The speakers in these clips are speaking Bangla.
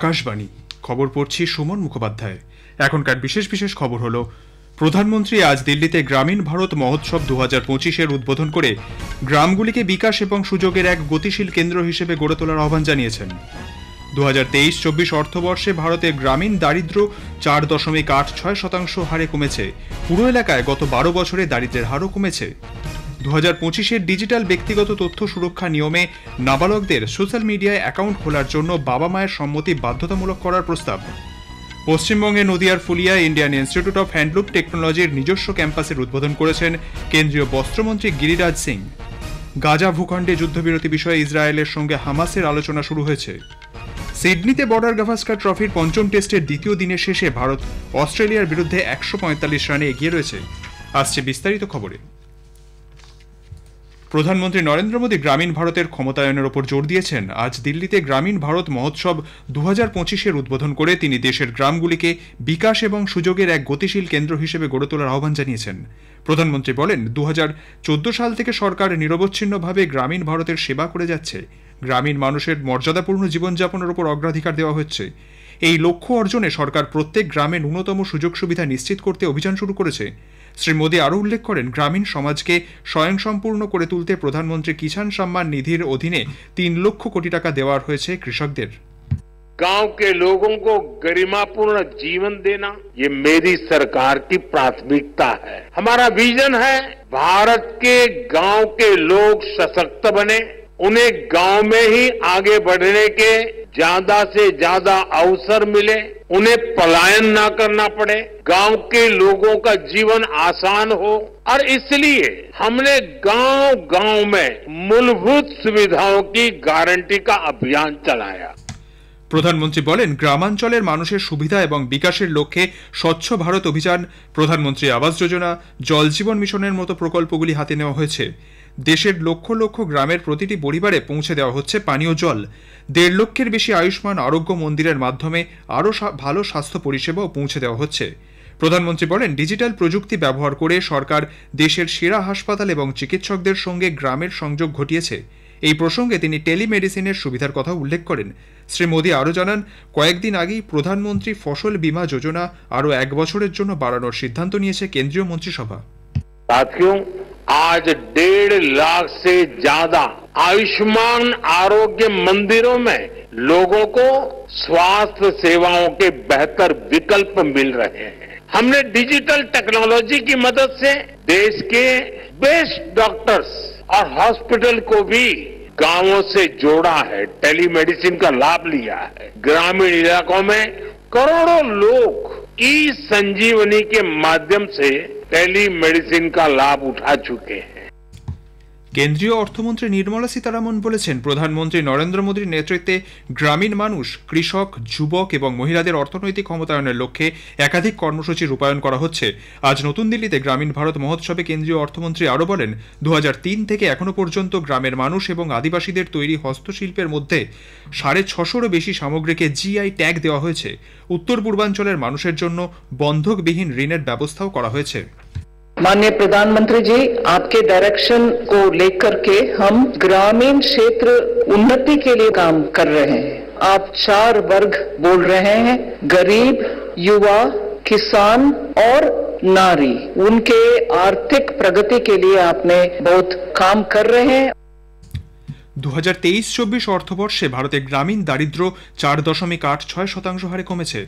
আকাশবাণী খবর পড়ছি সুমন মুখোপাধ্যায়। এখনকার বিশেষ বিশেষ খবর হলো, প্রধানমন্ত্রী আজ দিল্লিতে গ্রামীণ ভারত মহোৎসব 2025-এর উদ্বোধন করে গ্রামগুলিকে বিকাশ এবং সুযোগের এক গতিশীল কেন্দ্র হিসেবে গড়ে তোলার আহ্বান জানিয়েছেন। 2023-24 অর্থবর্ষে ভারতে গ্রামীণ দারিদ্র্য 4.86% হারে কমেছে। পুরো এলাকায় গত 12 বছরে দারিদ্র্যের হারও কমেছে। 2025-এর ডিজিটাল ব্যক্তিগত তথ্য সুরক্ষা নিয়মে নাবালকদের সোশ্যাল মিডিয়ায় অ্যাকাউন্ট খোলার জন্য বাবা মায়ের সম্মতি বাধ্যতামূলক করার প্রস্তাব। পশ্চিমবঙ্গে নদিয়ার ফুলিয়ায় ইন্ডিয়ান ইনস্টিটিউট অফ হ্যান্ডলুম টেকনোলজির নিজস্ব ক্যাম্পাসের উদ্বোধন করেছেন কেন্দ্রীয় বস্ত্রমন্ত্রী গিরিরাজ সিং। গাজা ভূখণ্ডে যুদ্ধবিরতি বিষয়ে ইসরায়েলের সঙ্গে হামাসের আলোচনা শুরু হয়েছে। সিডনিতে বর্ডার গাভাস্কার ট্রফির পঞ্চম টেস্টের দ্বিতীয় দিনের শেষে ভারত অস্ট্রেলিয়ার বিরুদ্ধে 145 রানে এগিয়ে রয়েছে। আসছে বিস্তারিত খবরে। প্রধানমন্ত্রী নরেন্দ্র মোদী গ্রামীণ ভারতের ক্ষমতায়নের ওপর জোর দিয়েছেন। আজ দিল্লিতে গ্রামীণ ভারত মহোৎসব 2025-এর উদ্বোধন করে তিনি দেশের গ্রামগুলিকে বিকাশ এবং সুযোগের এক গতিশীল কেন্দ্র হিসেবে গড়ে তোলার আহ্বান জানিয়েছেন। প্রধানমন্ত্রী বলেন, 2014 সাল থেকে সরকার নিরবচ্ছিন্নভাবে গ্রামীণ ভারতের সেবা করে যাচ্ছে। গ্রামীণ মানুষের মর্যাদাপূর্ণ জীবনযাপনের উপর অগ্রাধিকার দেওয়া হচ্ছে। এই লক্ষ্য অর্জনে সরকার প্রত্যেক গ্রামে ন্যূনতম সুযোগ সুবিধা নিশ্চিত করতে অভিযান শুরু করেছে। শ্রী মোদী আরও উল্লেখ করেন, গ্রামীণ সমাজকে স্বয়ংসম্পূর্ণ করে তুলতে প্রধানমন্ত্রী কিষাণ সম্মান নিধির অধীনে 3 লক্ষ কোটি টাকা দেওয়া হয়েছে কৃষকদের। गांव के लोगों को गरिमापूर्ण जीवन देना ये मेरी सरकार की प्राथमिकता है। हमारा विजन है भारत के गांव के लोग सशक्त बने, उन्हें गांव में ही आगे बढ़ने के ज्यादा से ज्यादा अवसर मिले, उन्हें पलायन ना करना पड़े, गांव के लोगों का जीवन आसान हो। और इसलिए हमने गांव गांव में मूलभूत सुविधाओं की गारंटी का अभियान चलाया। প্রধানমন্ত্রী বলেন, গ্রামাঞ্চলের মানুষের সুবিধা এবং বিকাশের লক্ষ্যে স্বচ্ছ ভারত অভিযান, প্রধানমন্ত্রী আবাস যোজনা, জল জীবন মিশনের মতো প্রকল্পগুলি হাতে নেওয়া হয়েছে। দেশের লক্ষ লক্ষ গ্রামের প্রতিটি পরিবারে পৌঁছে দেওয়া হচ্ছে পানীয় জল। 1.5 লক্ষের বেশি আয়ুষ্মান আরোগ্য মন্দিরের মাধ্যমে আরও ভালো স্বাস্থ্য পরিষেবাও পৌঁছে দেওয়া হচ্ছে। প্রধানমন্ত্রী বলেন, ডিজিটাল প্রযুক্তি ব্যবহার করে সরকার দেশের সেরা হাসপাতাল এবং চিকিৎসকদের সঙ্গে গ্রামের সংযোগ ঘটিয়েছে। এই প্রসঙ্গে তিনি টেলিমেডিসিনের সুবিধার কথা উল্লেখ করেন। শ্রী মোদী আরও জানান, কয়েকদিন আগেই প্রধানমন্ত্রী ফসল বীমা যোজনা আরও 1 বছরের জন্য বাড়ানোর সিদ্ধান্ত নিয়েছে কেন্দ্রীয় মন্ত্রিসভা। साथियों, आज 1.5 लाख से ज्यादा आयुष्मान आरोग्य मंदिरों में लोगों को स्वास्थ्य सेवाओं के बेहतर विकल्प मिल रहे हैं। हमने डिजिटल टेक्नोलॉजी की मदद से देश के बेस्ट डॉक्टर्स और हॉस्पिटल को भी गांवों से जोड़ा है, टेलीमेडिसिन का लाभ लिया है। ग्रामीण इलाकों में करोड़ों लोग ई संजीवनी के माध्यम से टेलीमेडिसिन का लाभ उठा चुके हैं। কেন্দ্রীয় অর্থমন্ত্রী নির্মলা সীতারামন বলেছেন, প্রধানমন্ত্রী নরেন্দ্র মোদীর নেতৃত্বে গ্রামীণ মানুষ, কৃষক, যুবক এবং মহিলাদের অর্থনৈতিক ক্ষমতায়নের লক্ষ্যে একাধিক কর্মসূচি রূপায়ণ করা হচ্ছে। আজ নতুন দিল্লিতে গ্রামীণ ভারত মহোৎসবে কেন্দ্রীয় অর্থমন্ত্রী আরও বলেন, 2003 থেকে এখনো পর্যন্ত গ্রামের মানুষ এবং আদিবাসীদের তৈরি হস্তশিল্পের মধ্যে 650-রও বেশি সামগ্রীকে জিআই ট্যাগ দেওয়া হয়েছে। উত্তর পূর্বাঞ্চলের মানুষের জন্য বন্ধকবিহীন ঋণের ব্যবস্থাও করা হয়েছে। माननीय प्रधानमंत्री जी, आपके डायरेक्शन को लेकर के हम ग्रामीण क्षेत्र उन्नति के लिए काम कर रहे हैं। आप 4 वर्ग बोल रहे हैं, गरीब, युवा, किसान और नारी। उनके आर्थिक प्रगति के लिए आपने बहुत काम कर रहे हैं। 2023-24 অর্থবর্ষে ভারতে গ্রামীণ দারিদ্র্য 4.86% হারে কমেছে।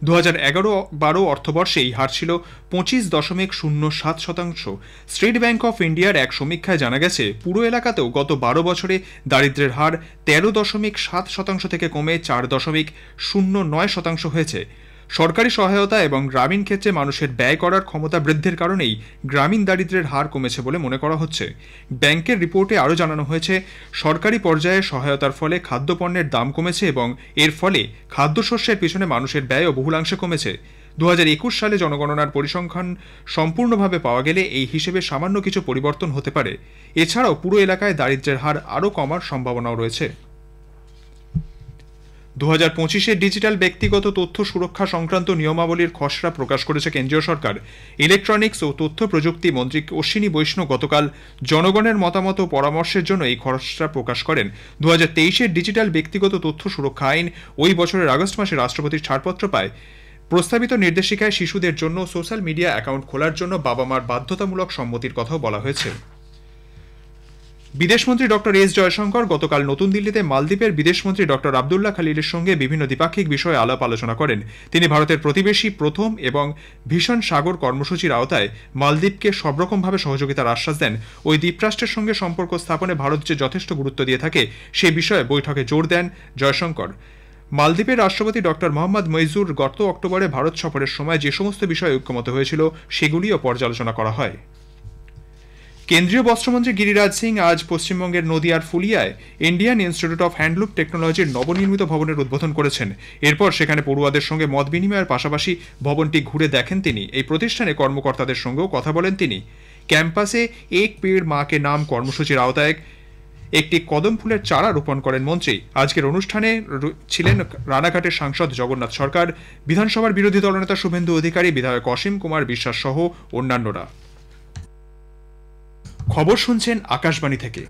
2011-12 অর্থবর্ষে এই হার ছিল 25.07%। স্টেট ব্যাংক অফ ইন্ডিয়ার এক সমীক্ষায় জানা গেছে, পুরো এলাকাতেও গত 12 বছরে দারিদ্র্যের হার 13.7% থেকে কমে 4.09% হয়েছে। সরকারি সহায়তা এবং গ্রামীণ ক্ষেত্রে মানুষের ব্যয় করার ক্ষমতা বৃদ্ধির কারণেই গ্রামীণ দারিদ্র্যের হার কমেছে বলে মনে করা হচ্ছে। ব্যাংকের রিপোর্টে আরও জানানো হয়েছে, সরকারি পর্যায়ে সহায়তার ফলে খাদ্যপণ্যের দাম কমেছে এবং এর ফলে খাদ্যশস্যের পিছনে মানুষের ব্যয়ও বহুলাংশে কমেছে। 2021 সালে জনগণনার পরিসংখ্যান সম্পূর্ণভাবে পাওয়া গেলে এই হিসেবে সামান্য কিছু পরিবর্তন হতে পারে। এছাড়াও পুরো এলাকায় দারিদ্র্যের হার আরও কমার সম্ভাবনাও রয়েছে। 2025 ডিজিটাল ব্যক্তিগত তথ্য সুরক্ষা সংক্রান্ত নিয়মাবলীর খসড়া প্রকাশ করেছে কেন্দ্রীয় সরকার। ইলেকট্রনিক্স ও তথ্য প্রযুক্তি মন্ত্রী অশ্বিনী বৈষ্ণব গতকাল জনগণের মতামত ও পরামর্শের জন্য এই খসড়া প্রকাশ করেন। 2023 ডিজিটাল ব্যক্তিগত তথ্য সুরক্ষা আইন ওই বছরের আগস্ট মাসে রাষ্ট্রপতির ছাড়পত্র পায়। প্রস্তাবিত নির্দেশিকায় শিশুদের জন্য সোশ্যাল মিডিয়া অ্যাকাউন্ট খোলার জন্য বাবা মার বাধ্যতামূলক সম্মতির কথাও বলা হয়েছে। বিদেশমন্ত্রী ডক্টর এস জয়শঙ্কর গতকাল নতুন দিল্লিতে মালদ্বীপের বিদেশমন্ত্রী ডক্টর আবদুল্লাহ খালিলের সঙ্গে বিভিন্ন দ্বিপাক্ষিক বিষয়ে আলাপ আলোচনা করেন। তিনি ভারতের প্রতিবেশী প্রথম এবং ভীষণ সাগর কর্মসূচির আওতায় মালদ্বীপকে সবরকমভাবে সহযোগিতার আশ্বাস দেন। ওই দ্বীপরাষ্ট্রের সঙ্গে সম্পর্ক স্থাপনে ভারত যে যথেষ্ট গুরুত্ব দিয়ে থাকে সে বিষয়ে বৈঠকে জোর দেন জয়শঙ্কর। মালদ্বীপের রাষ্ট্রপতি ডক্টর মোহাম্মদ মইজুর গত অক্টোবরে ভারত সফরের সময় যে সমস্ত বিষয়ে ঐক্যমত হয়েছিল সেগুলিও পর্যালোচনা করা হয়। কেন্দ্রীয় বস্ত্রমন্ত্রী গিরিরাজ সিং আজ পশ্চিমবঙ্গের নদিয়ার ফুলিয়ায় ইন্ডিয়ান ইনস্টিটিউট অফ হ্যান্ডলুম টেকনোলজির নবনির্মিত ভবনের উদ্বোধন করেছেন। এরপর সেখানে পড়ুয়াদের সঙ্গে মত বিনিময়ের পাশাপাশি ভবনটি ঘুরে দেখেন তিনি। এই প্রতিষ্ঠানে কর্মকর্তাদের সঙ্গেও কথা বলেন তিনি। ক্যাম্পাসে এক পেড় মা কে নাম কর্মসূচির আওতায় একটি কদম ফুলের চারা রোপণ করেন মন্ত্রী। আজকের অনুষ্ঠানে ছিলেন রানাঘাটের সাংসদ জগন্নাথ সরকার, বিধানসভার বিরোধী দলনেতা শুভেন্দু অধিকারী, বিধায়ক অসীম কুমার বিশ্বাস সহ অন্যান্যরা। খবর শুনছেন আকাশবাণী থেকে।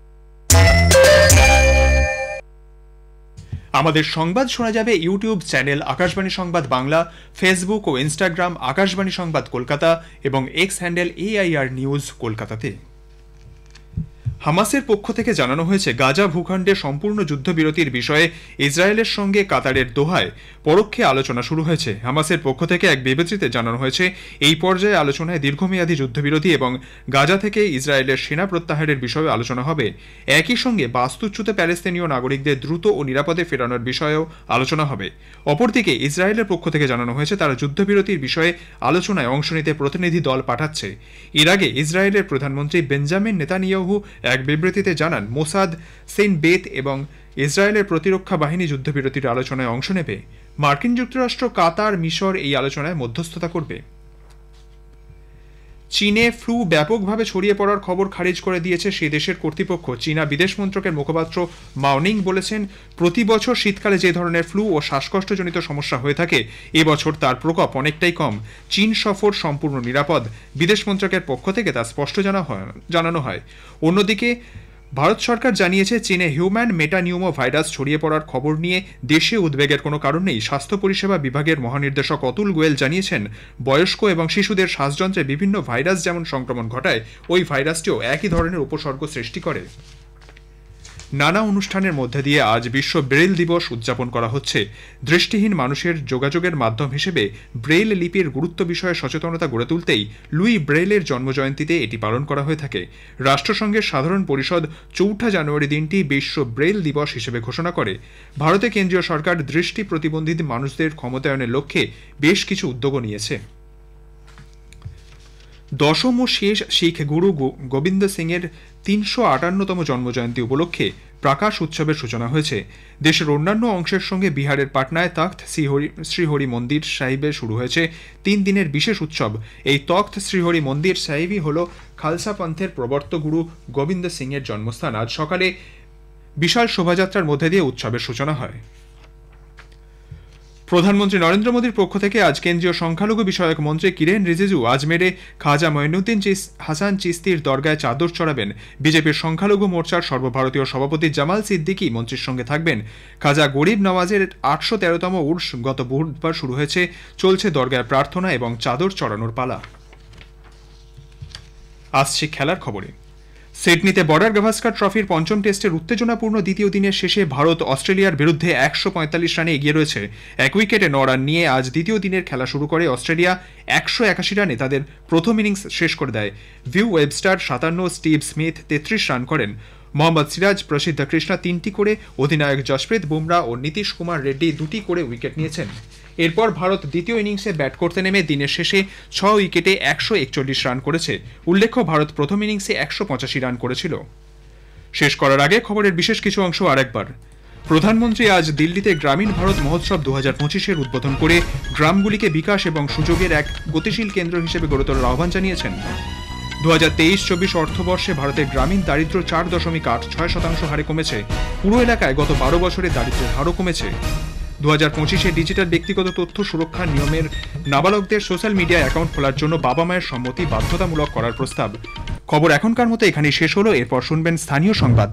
আমাদের সংবাদ শোনা যাবে ইউটিউব চ্যানেল আকাশবাণী সংবাদ বাংলা, ফেসবুক ও ইনস্টাগ্রাম আকাশবাণী সংবাদ কলকাতা এবং এক্স হ্যান্ডেল AIR নিউজ কলকাতাতে। হামাসের পক্ষ থেকে জানানো হয়েছে গাজা ভূখণ্ডে সম্পূর্ণ যুদ্ধবিরতির বিষয়ে ইসরায়েলের সঙ্গে কাতারের দোহায় পরোক্ষে আলোচনা শুরু হয়েছে। হামাসের পক্ষ থেকে এক বিবৃতিতে জানানো হয়েছে এই পর্যায়ে আলোচনায় দীর্ঘমেয়াদী যুদ্ধবিরতি এবং গাজা থেকে ইসরায়েলের সেনা প্রত্যাহারের বিষয়ে আলোচনা হবে। একই সঙ্গে বাস্তুচ্যুত প্যালেস্তিনীয় নাগরিকদের দ্রুত ও নিরাপদে ফেরানোর বিষয়েও আলোচনা হবে। অপরদিকে ইসরায়েলের পক্ষ থেকে জানানো হয়েছে তারা যুদ্ধবিরতির বিষয়ে আলোচনায় অংশ নিতে প্রতিনিধি দল পাঠাচ্ছে। এর আগে ইসরায়েলের প্রধানমন্ত্রী বেঞ্জামিন নেতানিয়াহু এক বিবৃতিতে জানান মোসাদ, সেন্ট বেত এবং ইসরায়েলের প্রতিরক্ষা বাহিনী যুদ্ধবিরতির আলোচনায় অংশ নেবে। মার্কিন যুক্তরাষ্ট্র, কাতার, মিশর এই আলোচনায় মধ্যস্থতা করবে। চীনে ফ্লু ব্যাপকভাবে ছড়িয়ে পড়ার খবর খারিজ করে দিয়েছে সে দেশের কর্তৃপক্ষ। চীনা বিদেশ মন্ত্রকের মুখপাত্র মাওনিং বলেছেন, প্রতি বছর শীতকালে যে ধরনের ফ্লু ও শ্বাসকষ্টজনিত সমস্যা হয়ে থাকে এবছর তার প্রকোপ অনেকটাই কম। চীন সফর সম্পূর্ণ নিরাপদ, বিদেশ মন্ত্রকের পক্ষ থেকে তা স্পষ্ট জানানো হয়। অন্যদিকে ভারত সরকার জানিয়েছে চীনে হিউম্যান মেটানিউমো ভাইরাস ছড়িয়ে পড়ার খবর নিয়ে দেশে উদ্বেগের কোনো কারণ নেই। স্বাস্থ্য পরিষেবা বিভাগের মহানির্দেশক অতুল গোয়েল জানিয়েছেন, বয়স্ক এবং শিশুদের শ্বাসযন্ত্রে বিভিন্ন ভাইরাস যেমন সংক্রমণ ঘটায় ওই ভাইরাসটিও একই ধরনের উপসর্গ সৃষ্টি করে। নানা অনুষ্ঠানের মধ্যে দিয়ে আজ বিশ্ব ব্রেইল দিবস উদযাপন করা হচ্ছে। দৃষ্টিহীন মানুষের যোগাযোগের মাধ্যম হিসেবে ব্রেইল লিপির গুরুত্ব বিষয়ে সচেতনতা গড়ে তুলতেই লুই ব্রেইলের জন্মজয়ন্তীতে এটি পালন করা হয়ে থাকে। রাষ্ট্রসংঘের সাধারণ পরিষদ 4 জানুয়ারি দিনটি বিশ্ব ব্রেইল দিবস হিসেবে ঘোষণা করে। ভারতে কেন্দ্রীয় সরকার দৃষ্টি প্রতিবন্ধী মানুষদের ক্ষমতায়নের লক্ষ্যে বেশ কিছু উদ্যোগও নিয়েছে। দশম ও শেষ শিখ গুরু গোবিন্দ সিংয়ের 358তম জন্মজয়ন্তী উপলক্ষে প্রকাশ উৎসবের সূচনা হয়েছে। দেশের অন্যান্য অংশের সঙ্গে বিহারের পাটনায় তখ্ত শ্রীহরি মন্দির সাহিবে শুরু হয়েছে 3 দিনের বিশেষ উৎসব। এই তখ্ত শ্রীহরি মন্দির সাহিবই হল খালসা পন্থের প্রবর্তক গুরু গোবিন্দ সিংয়ের জন্মস্থান। আজ সকালে বিশাল শোভাযাত্রার মধ্যে দিয়ে উৎসবের সূচনা হয়। প্রধানমন্ত্রী নরেন্দ্র মোদীর পক্ষ থেকে আজ কেন্দ্রীয় সংখ্যালঘু বিষয়ক মন্ত্রী কিরেন রিজিজু আজমেরে খাজা মঈনুদ্দিন হাসান চিস্তির দরগায় চাদর চড়াবেন। বিজেপির সংখ্যালঘু মোর্চার সর্বভারতীয় সভাপতি জামাল সিদ্দিকী মন্ত্রীর সঙ্গে থাকবেন। খাজা গরিব নওয়াজের 813তম উর্স গত বুধবার শুরু হয়েছে। চলছে দরগায় প্রার্থনা এবং চাদর চড়ানোর পালা। আসছে খেলার খবরে। সিডনিতে বর্ডার গাভাস্কার ট্রফির পঞ্চম টেস্টের উত্তেজনাপূর্ণ দ্বিতীয় দিনের শেষে ভারত অস্ট্রেলিয়ার বিরুদ্ধে 145 রানে এগিয়ে রয়েছে। 1 উইকেটে 9 রান নিয়ে আজ দ্বিতীয় দিনের খেলা শুরু করে অস্ট্রেলিয়া। 181 রানে তাদের প্রথম ইনিংস শেষ করে দেয়। View Webster 57, Steve Smith 33 run করেন। মোহাম্মদ সিরাজ, প্রসিদ্ধ কৃষ্ণা 3টি করে, অধিনায়ক জসপ্রীত বুমরা ও নীতিশ কুমার রেড্ডি 2টি করে উইকেট নিয়েছেন। এরপর ভারত দ্বিতীয় ইনিংসে ব্যাট করতে নেমে দিনের শেষে 6 উইকেটে 141 রান করেছে। উল্লেখ্য, ভারত প্রথম ইনিংসে 185 রান করেছিল। শেষ করার আগে খবরের বিশেষ কিছু অংশ আরেকবার। প্রধানমন্ত্রী আজ দিল্লিতে গ্রামীণ ভারত মহোৎসব 2025-এর উদ্বোধন করে গ্রামগুলিকে বিকাশ এবং সুযোগের এক গতিশীল কেন্দ্র হিসেবে গড়ে তোলার আহ্বান জানিয়েছেন। 2023-24 অর্থবর্ষে ভারতের গ্রামীণ দারিদ্র্য 4.86% হারে কমেছে। পুরো এলাকায় গত 12 বছরে দারিদ্র্যের হারও কমেছে। 2025-এ ডিজিটাল ব্যক্তিগত তথ্য সুরক্ষা নিয়মের নাবালকদের সোশ্যাল মিডিয়া অ্যাকাউন্ট খোলার জন্য বাবা মায়ের সম্মতি বাধ্যতামূলক করার প্রস্তাব। খবর এখনকার মতো এখানেই শেষ হলো। এরপর শুনবেন স্থানীয় সংবাদ।